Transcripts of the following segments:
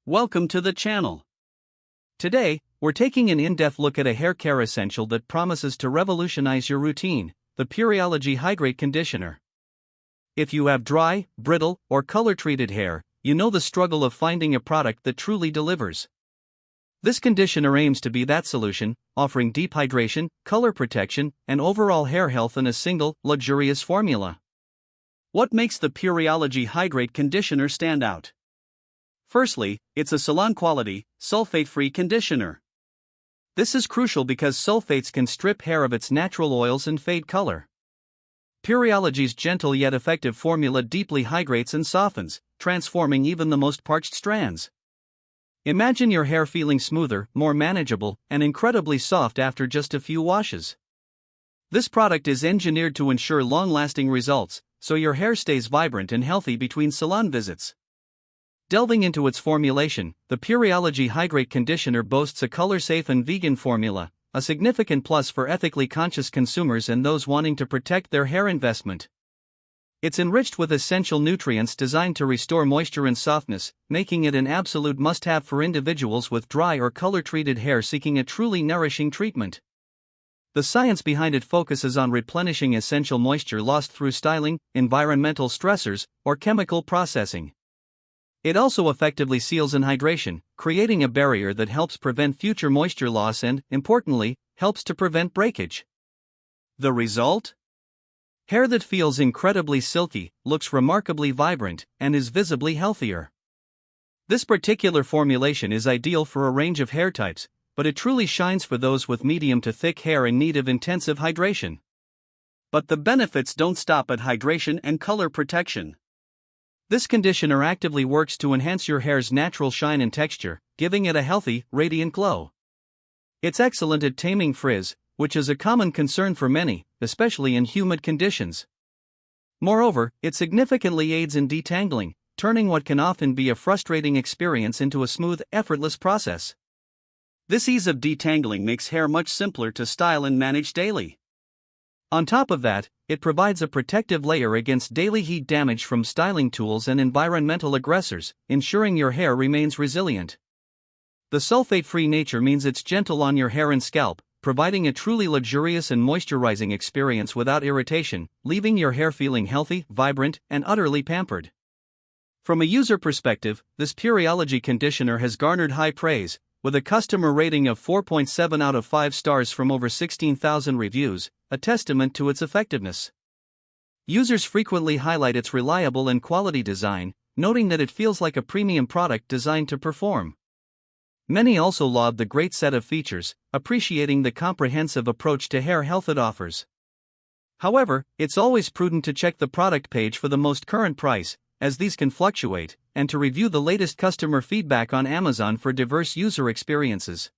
Welcome to the channel. Today, we're taking an in-depth look at a hair care essential that promises to revolutionize your routine, the Pureology Hydrate Conditioner. If you have dry, brittle, or color-treated hair, you know the struggle of finding a product that truly delivers. This conditioner aims to be that solution, offering deep hydration, color protection, and overall hair health in a single, luxurious formula. What makes the Pureology Hydrate Conditioner stand out? Firstly, it's a salon-quality, sulfate-free conditioner. This is crucial because sulfates can strip hair of its natural oils and fade color. Pureology's gentle yet effective formula deeply hydrates and softens, transforming even the most parched strands. Imagine your hair feeling smoother, more manageable, and incredibly soft after just a few washes. This product is engineered to ensure long-lasting results, so your hair stays vibrant and healthy between salon visits. Delving into its formulation, the Pureology Hydrate Conditioner boasts a color-safe and vegan formula, a significant plus for ethically conscious consumers and those wanting to protect their hair investment. It's enriched with essential nutrients designed to restore moisture and softness, making it an absolute must-have for individuals with dry or color-treated hair seeking a truly nourishing treatment. The science behind it focuses on replenishing essential moisture lost through styling, environmental stressors, or chemical processing. It also effectively seals in hydration, creating a barrier that helps prevent future moisture loss and, importantly, helps to prevent breakage. The result? Hair that feels incredibly silky, looks remarkably vibrant, and is visibly healthier. This particular formulation is ideal for a range of hair types, but it truly shines for those with medium to thick hair in need of intensive hydration. But the benefits don't stop at hydration and color protection. This conditioner actively works to enhance your hair's natural shine and texture, giving it a healthy, radiant glow. It's excellent at taming frizz, which is a common concern for many, especially in humid conditions. Moreover, it significantly aids in detangling, turning what can often be a frustrating experience into a smooth, effortless process. This ease of detangling makes hair much simpler to style and manage daily. On top of that, it provides a protective layer against daily heat damage from styling tools and environmental aggressors, ensuring your hair remains resilient. The sulfate-free nature means it's gentle on your hair and scalp, providing a truly luxurious and moisturizing experience without irritation, leaving your hair feeling healthy, vibrant, and utterly pampered. From a user perspective, this Pureology conditioner has garnered high praise, with a customer rating of 4.7 out of 5 stars from over 16,000 reviews, a testament to its effectiveness. Users frequently highlight its reliable and quality design, noting that it feels like a premium product designed to perform. Many also laud the great set of features, appreciating the comprehensive approach to hair health it offers. However, it's always prudent to check the product page for the most current price, as these can fluctuate, and to review the latest customer feedback on Amazon for diverse user experiences.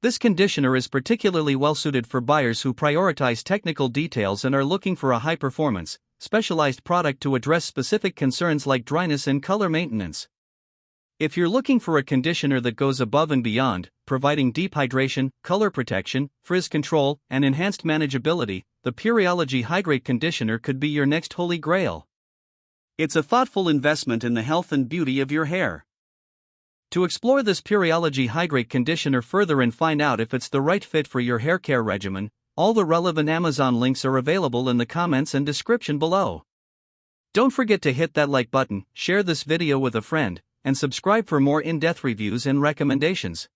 This conditioner is particularly well-suited for buyers who prioritize technical details and are looking for a high-performance, specialized product to address specific concerns like dryness and color maintenance. If you're looking for a conditioner that goes above and beyond, providing deep hydration, color protection, frizz control, and enhanced manageability, the Pureology Hydrate Conditioner could be your next holy grail. It's a thoughtful investment in the health and beauty of your hair. To explore this Pureology Hydrate Conditioner further and find out if it's the right fit for your hair care regimen, all the relevant Amazon links are available in the comments and description below. Don't forget to hit that like button, share this video with a friend, and subscribe for more in-depth reviews and recommendations.